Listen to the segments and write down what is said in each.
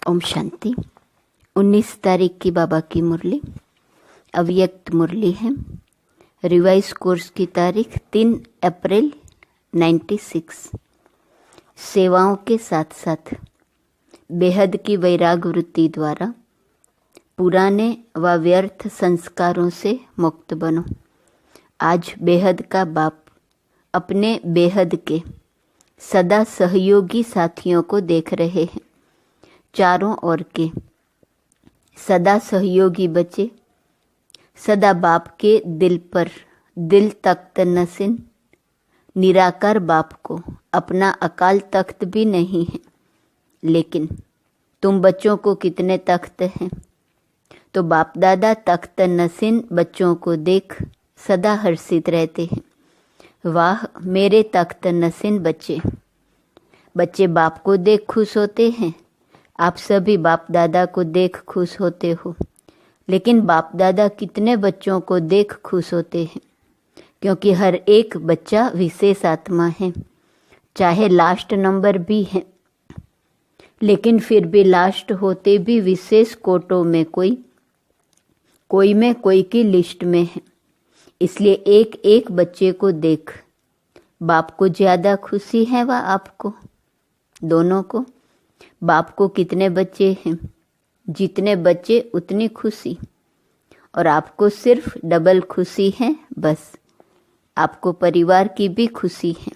ओम शांति। 19 तारीख की बाबा की मुरली अव्यक्त मुरली है। रिवाइज कोर्स की तारीख 3 अप्रैल 96। सेवाओं के साथ साथ बेहद की वैराग वृत्ति द्वारा पुराने व व्यर्थ संस्कारों से मुक्त बनो। आज बेहद का बाप अपने बेहद के सदा सहयोगी साथियों को देख रहे हैं। चारों ओर के सदा सहयोगी बच्चे सदा बाप के दिल पर दिल तख्त नसीन निराकार बाप को अपना अकाल तख्त भी नहीं है। लेकिन तुम बच्चों को कितने तख्त हैं? तो बाप दादा तख्त नसीन बच्चों को देख सदा हर्षित रहते हैं। वाह मेरे तख्त नसीन बच्चे। बच्चे बाप को देख खुश होते हैं। आप सभी बाप दादा को देख खुश होते हो। लेकिन बाप दादा कितने बच्चों को देख खुश होते हैं? क्योंकि हर एक बच्चा विशेष आत्मा है, चाहे लास्ट नंबर भी है, लेकिन फिर भी लास्ट होते भी विशेष कोटों में कोई में कोई की लिस्ट में है। इसलिए एक एक बच्चे को देख बाप को ज़्यादा खुशी है व आपको दोनों को। बाप को कितने बच्चे हैं? जितने बच्चे उतनी खुशी, और आपको सिर्फ डबल खुशी है। बस आपको परिवार की भी खुशी है,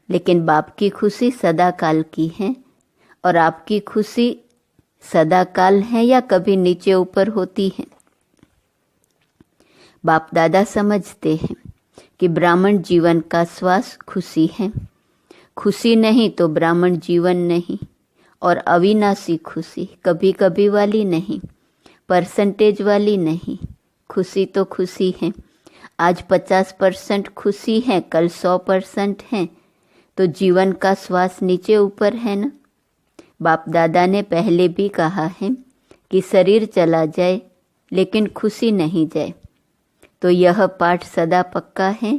लेकिन बाप की खुशी सदा काल की है और आपकी खुशी सदा काल है या कभी नीचे ऊपर होती है। बाप दादा समझते हैं कि ब्राह्मण जीवन का श्वास खुशी है। खुशी नहीं तो ब्राह्मण जीवन नहीं। और अविनाशी खुशी कभी कभी वाली नहीं, परसेंटेज वाली नहीं। खुशी तो खुशी है। आज 50% खुशी है, कल 100% है, तो जीवन का श्वास नीचे ऊपर है ना। बाप दादा ने पहले भी कहा है कि शरीर चला जाए लेकिन खुशी नहीं जाए। तो यह पाठ सदा पक्का है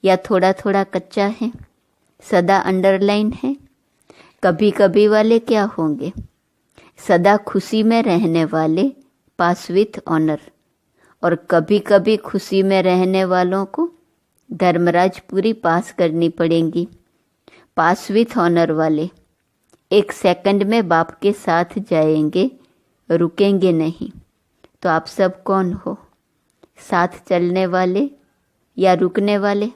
या थोड़ा थोड़ा कच्चा है? सदा अंडरलाइन है। कभी कभी वाले क्या होंगे? सदा खुशी में रहने वाले पास विथ ऑनर, और कभी कभी खुशी में रहने वालों को धर्मराज पूरी पास करनी पड़ेंगी। पास विथ ऑनर वाले 1 सेकंड में बाप के साथ जाएंगे, रुकेंगे नहीं। तो आप सब कौन हो? साथ चलने वाले या रुकने वाले?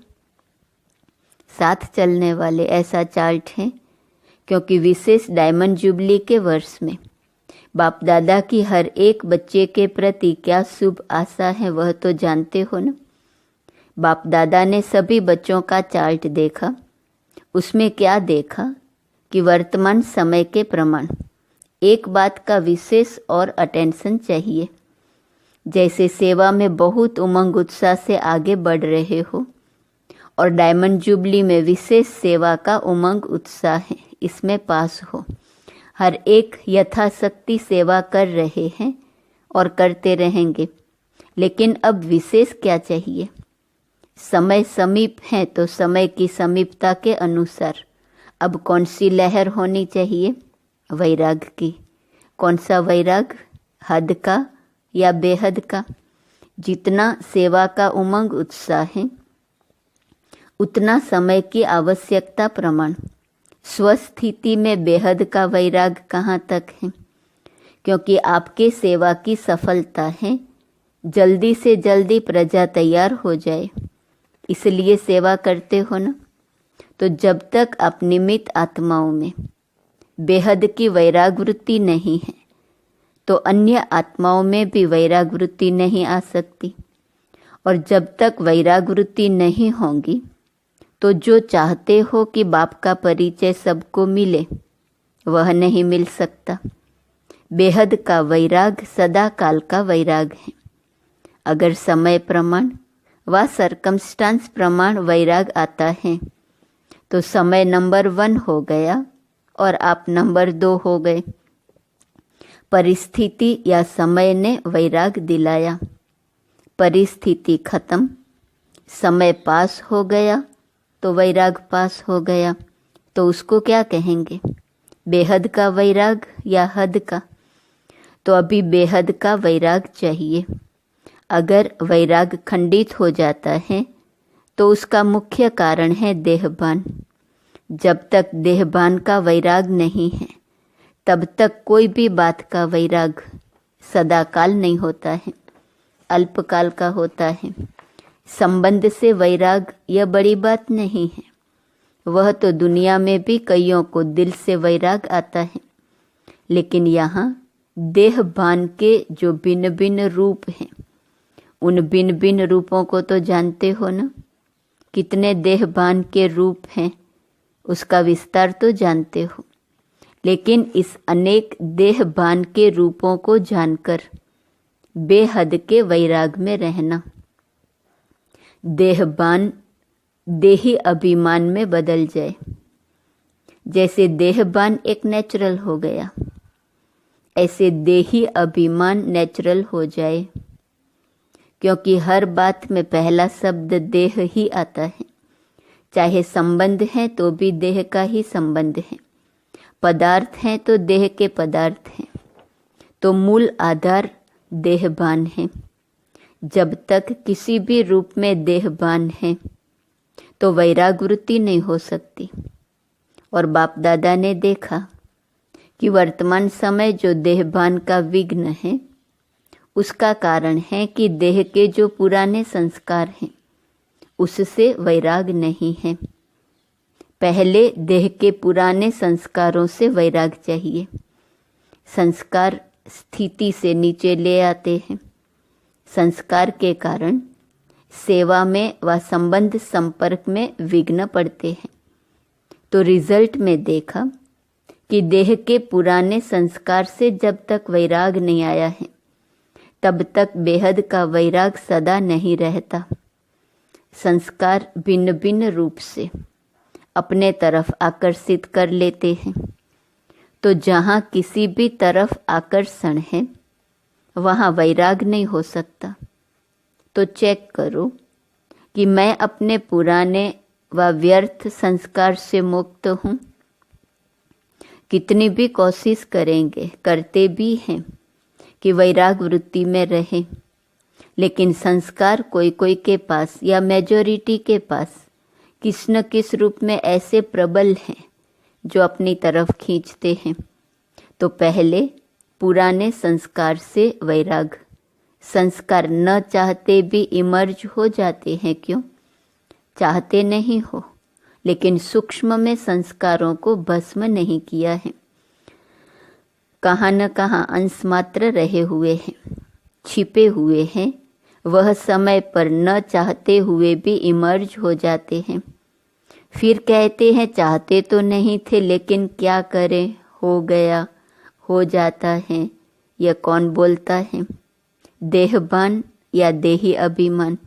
साथ चलने वाले। ऐसा चार्ट है, क्योंकि विशेष डायमंड जुबली के वर्ष में बाप दादा की हर एक बच्चे के प्रति क्या शुभ आशा है वह तो जानते हो ना। बाप दादा ने सभी बच्चों का चार्ट देखा। उसमें क्या देखा कि वर्तमान समय के प्रमाण एक बात का विशेष और अटेंशन चाहिए। जैसे सेवा में बहुत उमंग उत्साह से आगे बढ़ रहे हो और डायमंड जुबली में विशेष सेवा का उमंग उत्साह है, इसमें पास हो। हर एक यथाशक्ति सेवा कर रहे हैं और करते रहेंगे। लेकिन अब विशेष क्या चाहिए? समय समीप है तो समय की समीपता के अनुसार अब कौन सी लहर होनी चाहिए? वैराग की। कौन सा वैराग? हद का या बेहद का? जितना सेवा का उमंग उत्साह है उतना समय की आवश्यकता प्रमाण स्वस्थिति में बेहद का वैराग कहाँ तक है? क्योंकि आपके सेवा की सफलता है जल्दी से जल्दी प्रजा तैयार हो जाए, इसलिए सेवा करते हो ना। तो जब तक आप निमित्त आत्माओं में बेहद की वैराग वृत्ति नहीं है तो अन्य आत्माओं में भी वैराग वृत्ति नहीं आ सकती। और जब तक वैराग वृत्ति नहीं होगी तो जो चाहते हो कि बाप का परिचय सबको मिले वह नहीं मिल सकता। बेहद का वैराग सदा काल का वैराग है। अगर समय प्रमाण व सर्कमस्टांस प्रमाण वैराग आता है तो समय नंबर 1 हो गया और आप नंबर 2 हो गए। परिस्थिति या समय ने वैराग दिलाया, परिस्थिति खत्म, समय पास हो गया तो वैराग पास हो गया। तो उसको क्या कहेंगे? बेहद का वैराग या हद का? तो अभी बेहद का वैराग चाहिए। अगर वैराग खंडित हो जाता है तो उसका मुख्य कारण है देहभान। जब तक देहभान का वैराग नहीं है तब तक कोई भी बात का वैराग सदाकाल नहीं होता है, अल्पकाल का होता है। संबंध से वैराग यह बड़ी बात नहीं है, वह तो दुनिया में भी कईयों को दिल से वैराग आता है। लेकिन यहाँ देहभान के जो भिन्न भिन्न रूप हैं, उन भिन्न भिन्न रूपों को तो जानते हो ना। कितने देहभान के रूप हैं उसका विस्तार तो जानते हो। लेकिन इस अनेक देहभान के रूपों को जानकर बेहद के वैराग में रहना, देहभान देही अभिमान में बदल जाए। जैसे देहभान एक नेचुरल हो गया, ऐसे देही अभिमान नेचुरल हो जाए। क्योंकि हर बात में पहला शब्द देह ही आता है। चाहे संबंध है तो भी देह का ही संबंध है, पदार्थ हैं तो देह के पदार्थ हैं, तो मूल आधार देहभान है। जब तक किसी भी रूप में देहभान है तो वैराग वृत्ति नहीं हो सकती। और बाप दादा ने देखा कि वर्तमान समय जो देहभान का विघ्न है उसका कारण है कि देह के जो पुराने संस्कार हैं उससे वैराग नहीं है। पहले देह के पुराने संस्कारों से वैराग चाहिए। संस्कार स्थिति से नीचे ले आते हैं। संस्कार के कारण सेवा में व संबंध संपर्क में विघ्न पड़ते हैं। तो रिजल्ट में देखा कि देह के पुराने संस्कार से जब तक वैराग नहीं आया है तब तक बेहद का वैराग सदा नहीं रहता। संस्कार भिन्न भिन्न रूप से अपने तरफ आकर्षित कर लेते हैं। तो जहाँ किसी भी तरफ आकर्षण है वहाँ वैराग नहीं हो सकता। तो चेक करो कि मैं अपने पुराने व व्यर्थ संस्कार से मुक्त हूँ। कितनी भी कोशिश करेंगे, करते भी हैं कि वैराग वृत्ति में रहे, लेकिन संस्कार कोई कोई के पास या मेजॉरिटी के पास किस न किस रूप में ऐसे प्रबल हैं जो अपनी तरफ खींचते हैं। तो पहले पुराने संस्कार से वैराग, संस्कार न चाहते भी इमर्ज हो जाते हैं। क्यों? चाहते नहीं हो, लेकिन सूक्ष्म में संस्कारों को भस्म नहीं किया है। कहाँ न कहाँ अंश मात्र रहे हुए हैं, छिपे हुए हैं। वह समय पर न चाहते हुए भी इमर्ज हो जाते हैं। फिर कहते हैं चाहते तो नहीं थे, लेकिन क्या करें, हो गया, हो जाता है। यह कौन बोलता है? देहभान या देही अभिमान।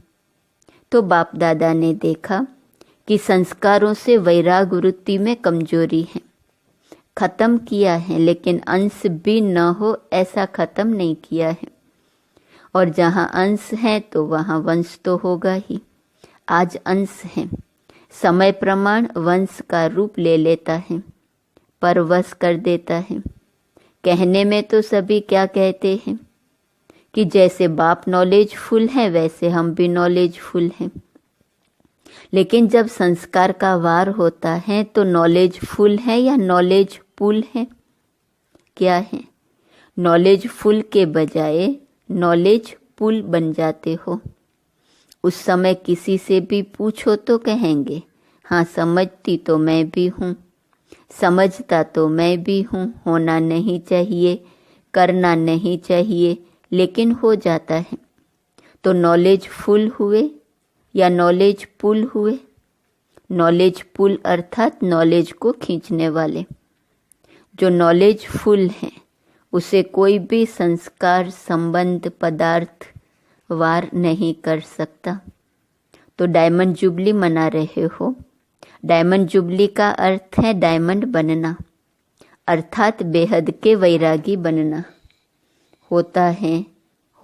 तो बाप दादा ने देखा कि संस्कारों से वैराग वृत्ति में कमजोरी है। खत्म किया है, लेकिन अंश भी न हो ऐसा खत्म नहीं किया है। और जहाँ अंश है तो वहाँ वंश तो होगा ही। आज अंश है, समय प्रमाण वंश का रूप ले लेता है, परवश कर देता है। कहने में तो सभी क्या कहते हैं कि जैसे बाप नॉलेजफुल है वैसे हम भी नॉलेजफुल हैं। लेकिन जब संस्कार का वार होता है तो नॉलेजफुल है या नॉलेजफुल है? क्या है? नॉलेजफुल के बजाय नॉलेजफुल बन जाते हो। उस समय किसी से भी पूछो तो कहेंगे हाँ समझती तो मैं भी हूँ, समझता तो मैं भी हूँ, होना नहीं चाहिए, करना नहीं चाहिए, लेकिन हो जाता है। तो नॉलेजफुल हुए या नॉलेजफुल हुए? नॉलेजफुल अर्थात नॉलेज को खींचने वाले। जो नॉलेजफुल है उसे कोई भी संस्कार, संबंध, पदार्थ वार नहीं कर सकता। तो डायमंड जुबली मना रहे हो। डायमंड जुबली का अर्थ है डायमंड बनना, अर्थात बेहद के वैरागी बनना। होता है,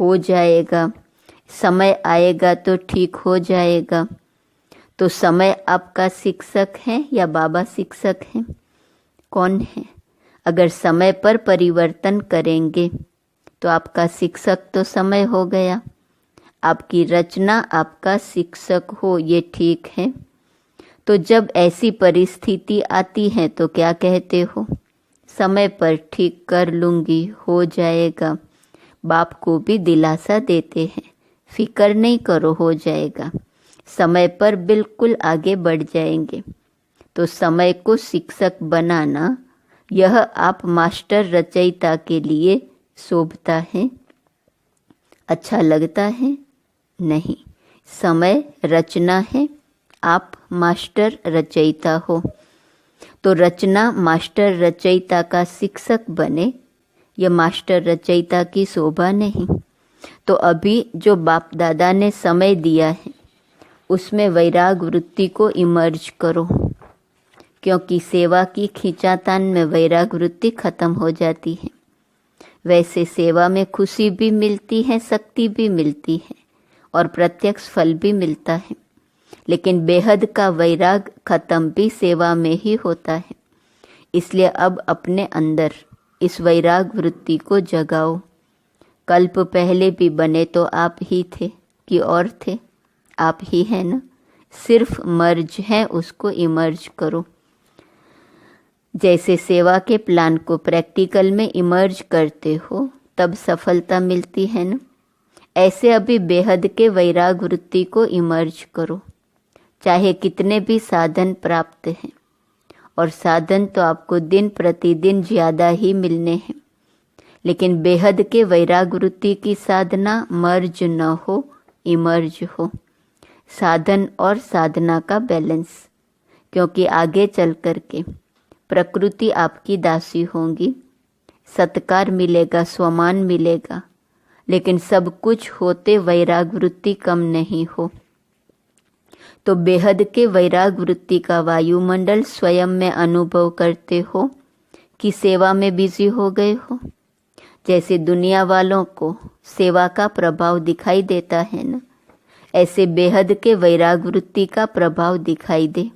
हो जाएगा, समय आएगा तो ठीक हो जाएगा। तो समय आपका शिक्षक है या बाबा शिक्षक है? कौन है? अगर समय पर परिवर्तन करेंगे तो आपका शिक्षक तो समय हो गया, आपकी रचना आपका शिक्षक हो, ये ठीक है। तो जब ऐसी परिस्थिति आती है तो क्या कहते हो? समय पर ठीक कर लूँगी, हो जाएगा। बाप को भी दिलासा देते हैं, फिक्र नहीं करो, हो जाएगा। समय पर बिल्कुल आगे बढ़ जाएंगे। तो समय को शिक्षक बनाना, यह आप मास्टर रचयिता के लिए शोभता है, अच्छा लगता है? नहीं, समय रचना है, आप मास्टर रचयिता हो। तो रचना मास्टर रचयिता का शिक्षक बने, यह मास्टर रचयिता की शोभा नहीं। तो अभी जो बाप दादा ने समय दिया है उसमें वैराग वृत्ति को इमर्ज करो, क्योंकि सेवा की खींचातान में वैराग वृत्ति खत्म हो जाती है। वैसे सेवा में खुशी भी मिलती है, शक्ति भी मिलती है और प्रत्यक्ष फल भी मिलता है, लेकिन बेहद का वैराग खत्म भी सेवा में ही होता है। इसलिए अब अपने अंदर इस वैराग वृत्ति को जगाओ। कल्प पहले भी बने तो आप ही थे कि और थे? आप ही हैं ना। सिर्फ मर्ज है, उसको इमर्ज करो। जैसे सेवा के प्लान को प्रैक्टिकल में इमर्ज करते हो तब सफलता मिलती है ना, ऐसे अभी बेहद के वैराग वृत्ति को इमर्ज करो। चाहे कितने भी साधन प्राप्त हैं, और साधन तो आपको दिन प्रतिदिन ज़्यादा ही मिलने हैं, लेकिन बेहद के वैराग वृत्ति की साधना मर्ज न हो, इमर्ज हो। साधन और साधना का बैलेंस, क्योंकि आगे चल कर के प्रकृति आपकी दासी होंगी, सत्कार मिलेगा, स्वमान मिलेगा, लेकिन सब कुछ होते वैराग वृत्ति कम नहीं हो। तो बेहद के वैराग वृत्ति का वायुमंडल स्वयं में अनुभव करते हो कि सेवा में बिजी हो गए हो। जैसे दुनिया वालों को सेवा का प्रभाव दिखाई देता है ना, ऐसे बेहद के वैराग वृत्ति का प्रभाव दिखाई दे।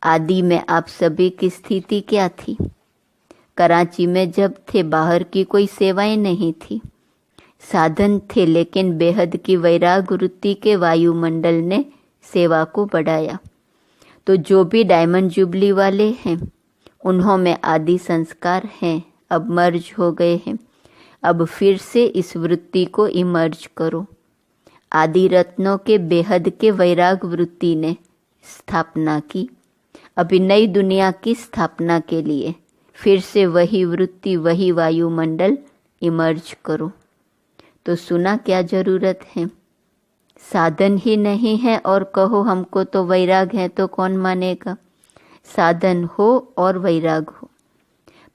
आदि में आप सभी की स्थिति क्या थी? कराची में जब थे, बाहर की कोई सेवाएं नहीं थी, साधन थे, लेकिन बेहद की वैराग वृत्ति के वायुमंडल ने सेवा को बढ़ाया। तो जो भी डायमंड जुबली वाले हैं उन्हों में आदि संस्कार हैं, अब मर्ज हो गए हैं। अब फिर से इस वृत्ति को इमर्ज करो। आदि रत्नों के बेहद के वैराग वृत्ति ने स्थापना की। अभी नई दुनिया की स्थापना के लिए फिर से वही वृत्ति, वही वायुमंडल इमर्ज करो। तो सुना क्या जरूरत है? साधन ही नहीं है और कहो हमको तो वैराग है, तो कौन मानेगा? साधन हो और वैराग हो।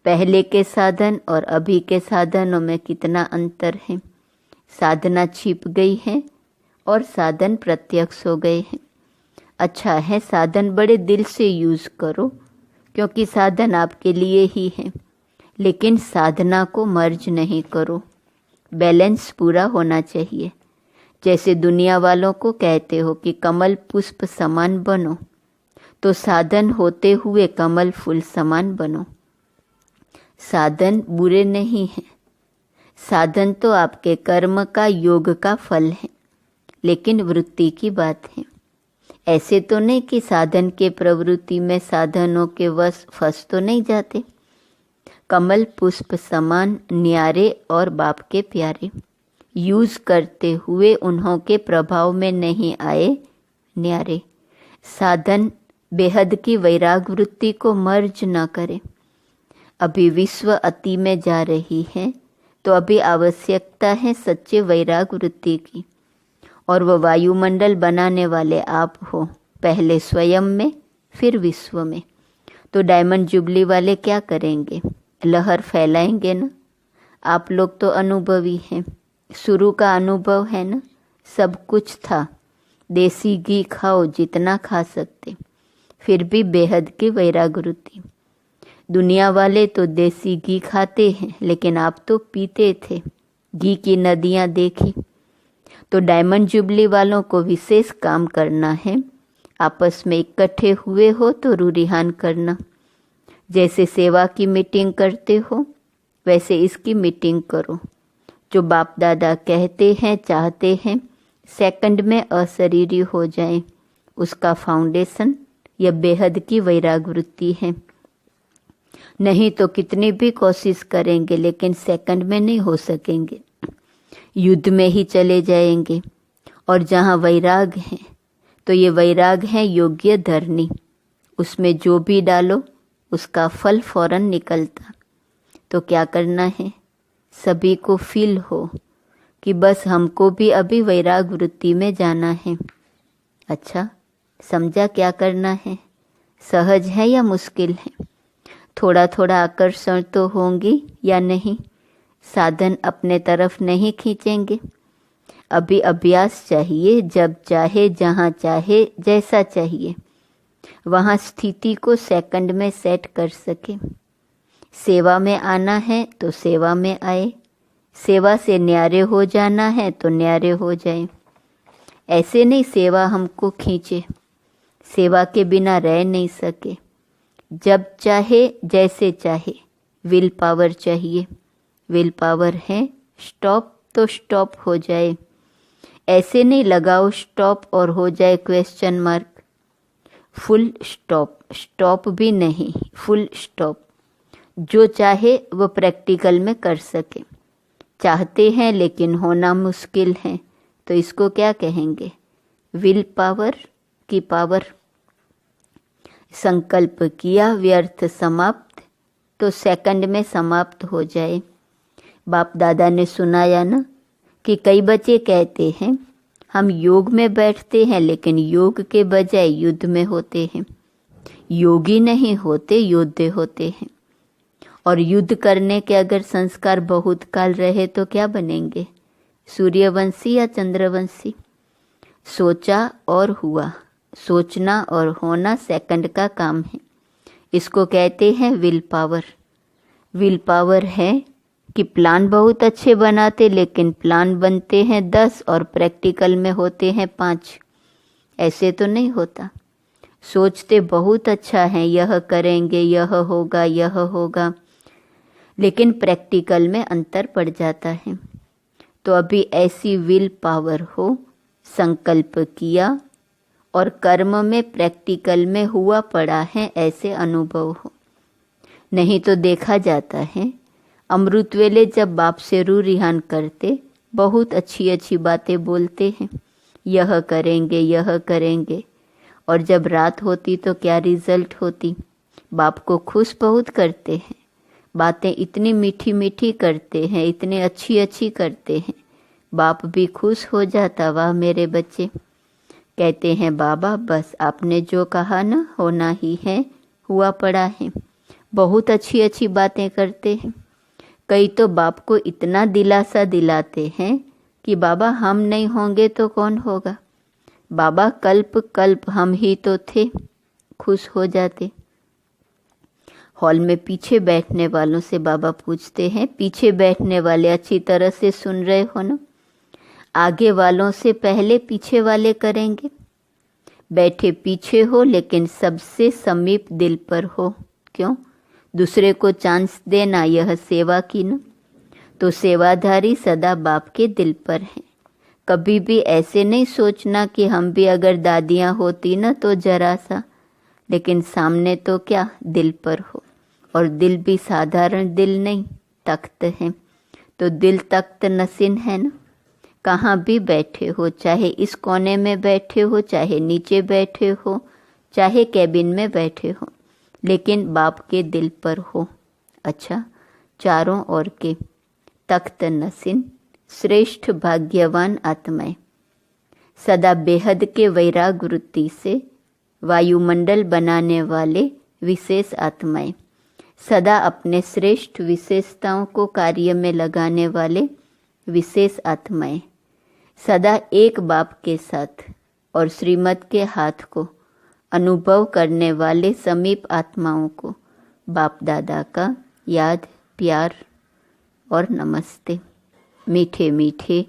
पहले के साधन और अभी के साधनों में कितना अंतर है। साधना छिप गई है और साधन प्रत्यक्ष हो गए हैं। अच्छा है, साधन बड़े दिल से यूज़ करो, क्योंकि साधन आपके लिए ही है, लेकिन साधना को मर्ज नहीं करो। बैलेंस पूरा होना चाहिए। जैसे दुनिया वालों को कहते हो कि कमल पुष्प समान बनो, तो साधन होते हुए कमल फूल समान बनो। साधन बुरे नहीं हैं, साधन तो आपके कर्म का, योग का फल है, लेकिन वृत्ति की बात है। ऐसे तो नहीं कि साधन के प्रवृत्ति में साधनों के वश फंस तो नहीं जाते। कमल पुष्प समान न्यारे और बाप के प्यारे, यूज करते हुए उन्हों के प्रभाव में नहीं आए न्यारे। साधन बेहद की वैराग वृत्ति को मर्ज न करे। अभी विश्व अति में जा रही है, तो अभी आवश्यकता है सच्चे वैराग वृत्ति की, और वह वायुमंडल बनाने वाले आप हो, पहले स्वयं में फिर विश्व में। तो डायमंड जुबली वाले क्या करेंगे? लहर फैलाएंगे ना। आप लोग तो अनुभवी हैं, शुरू का अनुभव है ना, सब कुछ था। देसी घी खाओ जितना खा सकते, फिर भी बेहद की वैराग वृत्ति। दुनिया वाले तो देसी घी खाते हैं, लेकिन आप तो पीते थे, घी की नदियाँ देखी। तो डायमंड जुबली वालों को विशेष काम करना है। आपस में इकट्ठे हुए हो तो रूरिहान करना। जैसे सेवा की मीटिंग करते हो वैसे इसकी मीटिंग करो। जो बाप दादा कहते हैं चाहते हैं सेकंड में अशरीरी हो जाए, उसका फाउंडेशन यह बेहद की वैराग वृत्ति है। नहीं तो कितनी भी कोशिश करेंगे लेकिन सेकंड में नहीं हो सकेंगे, युद्ध में ही चले जाएंगे। और जहाँ वैराग है तो ये वैराग है योग्य धरनी, उसमें जो भी डालो उसका फल फौरन निकलता। तो क्या करना है, सभी को फील हो कि बस हमको भी अभी वैराग वृत्ति में जाना है। अच्छा समझा क्या करना है? सहज है या मुश्किल है? थोड़ा थोड़ा आकर्षण तो होंगी या नहीं? साधन अपने तरफ नहीं खींचेंगे। अभी अभ्यास चाहिए, जब चाहे जहाँ चाहे जैसा चाहिए वहाँ स्थिति को सेकंड में सेट कर सके। सेवा में आना है तो सेवा में आए, सेवा से न्यारे हो जाना है तो न्यारे हो जाए। ऐसे नहीं सेवा हमको खींचे, सेवा के बिना रह नहीं सके। जब चाहे जैसे चाहे विल पावर चाहिए। विल पावर है, स्टॉप तो स्टॉप हो जाए। ऐसे नहीं लगाओ स्टॉप और हो जाए question mark. Full stop, stop भी नहीं, फुल स्टॉप। जो चाहे वो प्रैक्टिकल में कर सके। चाहते हैं लेकिन होना मुश्किल है तो इसको क्या कहेंगे? विल पावर की पावर। संकल्प किया व्यर्थ समाप्त तो सेकंड में समाप्त हो जाए। बाप दादा ने सुनाया ना कि कई बच्चे कहते हैं हम योग में बैठते हैं लेकिन योग के बजाय युद्ध में होते हैं। योगी नहीं होते, योद्धे होते हैं। और युद्ध करने के अगर संस्कार बहुत काल रहे तो क्या बनेंगे? सूर्यवंशी या चंद्रवंशी? सोचा और हुआ, सोचना और होना सेकंड का काम है। इसको कहते हैं विल पावर। विल पावर है कि प्लान बहुत अच्छे बनाते लेकिन प्लान बनते हैं 10 और प्रैक्टिकल में होते हैं 5। ऐसे तो नहीं होता। सोचते बहुत अच्छा है, यह करेंगे, यह होगा, लेकिन प्रैक्टिकल में अंतर पड़ जाता है। तो अभी ऐसी विल पावर हो, संकल्प किया और कर्म में प्रैक्टिकल में हुआ पड़ा है ऐसे अनुभव हो। नहीं तो देखा जाता है अमृत वेले जब बाप से रू रिहान करते बहुत अच्छी अच्छी बातें बोलते हैं, यह करेंगे, और जब रात होती तो क्या रिजल्ट होती? बाप को खुश बहुत करते हैं, बातें इतनी मीठी मीठी करते हैं, इतने अच्छी अच्छी करते हैं, बाप भी खुश हो जाता। वाह मेरे बच्चे। कहते हैं बाबा बस आपने जो कहा ना होना ही है, हुआ पड़ा है। बहुत अच्छी अच्छी बातें करते हैं। कई तो बाप को इतना दिलासा दिलाते हैं कि बाबा हम नहीं होंगे तो कौन होगा? बाबा कल्प कल्प हम ही तो थे। खुश हो जाते। हॉल में पीछे बैठने वालों से बाबा पूछते हैं, पीछे बैठने वाले अच्छी तरह से सुन रहे हो ना? आगे वालों से पहले पीछे वाले करेंगे। बैठे पीछे हो लेकिन सबसे समीप दिल पर हो। क्यों? दूसरे को चांस देना यह सेवा की न। तो सेवाधारी सदा बाप के दिल पर है। कभी भी ऐसे नहीं सोचना कि हम भी अगर दादियाँ होती ना तो जरा सा, लेकिन सामने तो क्या दिल पर हो। और दिल भी साधारण दिल नहीं, तख्त है। तो दिल तख्त नसीन है ना। कहाँ भी बैठे हो, चाहे इस कोने में बैठे हो, चाहे नीचे बैठे हो, चाहे कैबिन में बैठे हो, लेकिन बाप के दिल पर हो। अच्छा, चारों ओर के तख्त नसीन श्रेष्ठ भाग्यवान आत्माएं सदा बेहद के वैराग वृत्ति से वायुमंडल बनाने वाले विशेष आत्माएं, सदा अपने श्रेष्ठ विशेषताओं को कार्य में लगाने वाले विशेष आत्माएं, सदा एक बाप के साथ और श्रीमत के हाथ को अनुभव करने वाले समीप आत्माओं को बाप दादा का याद, प्यार और नमस्ते। मीठे मीठे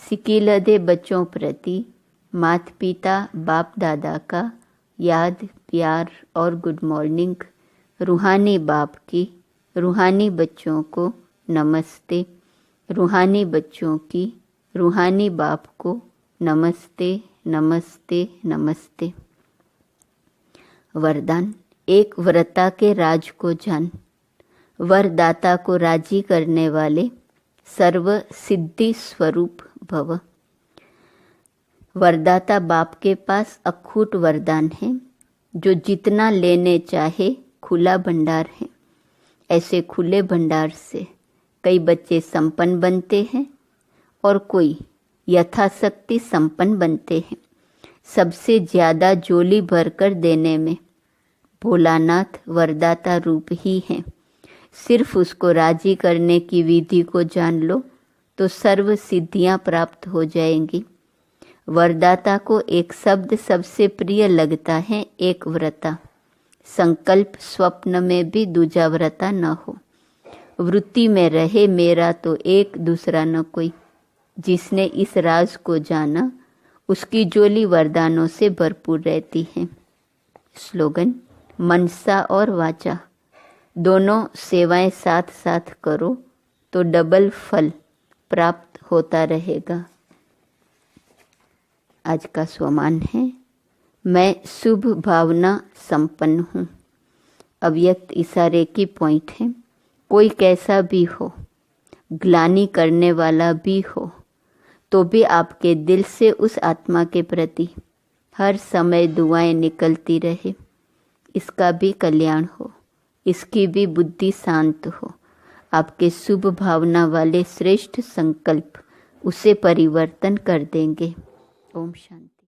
सिकीलदे बच्चों प्रति माता पिता बाप दादा का याद, प्यार और गुड मॉर्निंग। रूहानी बाप की रूहानी बच्चों को नमस्ते। रूहानी बच्चों की रूहानी बाप को नमस्ते नमस्ते नमस्ते। वरदान। एक व्रता के राज को जान। वरदाता को राजी करने वाले सर्व सिद्धि स्वरूप भव। वरदाता बाप के पास अखूट वरदान है, जो जितना लेने चाहे खुला भंडार है। ऐसे खुले भंडार से कई बच्चे संपन्न बनते हैं और कोई यथाशक्ति संपन्न बनते हैं। सबसे ज़्यादा झोली भरकर देने में भोलानाथ वरदाता रूप ही हैं। सिर्फ उसको राजी करने की विधि को जान लो तो सर्व सिद्धियां प्राप्त हो जाएंगी। वरदाता को एक शब्द सबसे प्रिय लगता है, एक व्रता। संकल्प स्वप्न में भी दूजा व्रता न हो। वृत्ति में रहे मेरा तो एक दूसरा न कोई। जिसने इस राज को जाना उसकी झोली वरदानों से भरपूर रहती है। स्लोगन। मनसा और वाचा दोनों सेवाएं साथ साथ करो तो डबल फल प्राप्त होता रहेगा। आज का स्वमान है, मैं शुभ भावना संपन्न हूँ। अव्यक्त इशारे की पॉइंट है। कोई कैसा भी हो, ग्लानि करने वाला भी हो, तो भी आपके दिल से उस आत्मा के प्रति हर समय दुआएं निकलती रहे। इसका भी कल्याण हो, इसकी भी बुद्धि शांत हो। आपके शुभ भावना वाले श्रेष्ठ संकल्प उसे परिवर्तन कर देंगे। ओम शांति।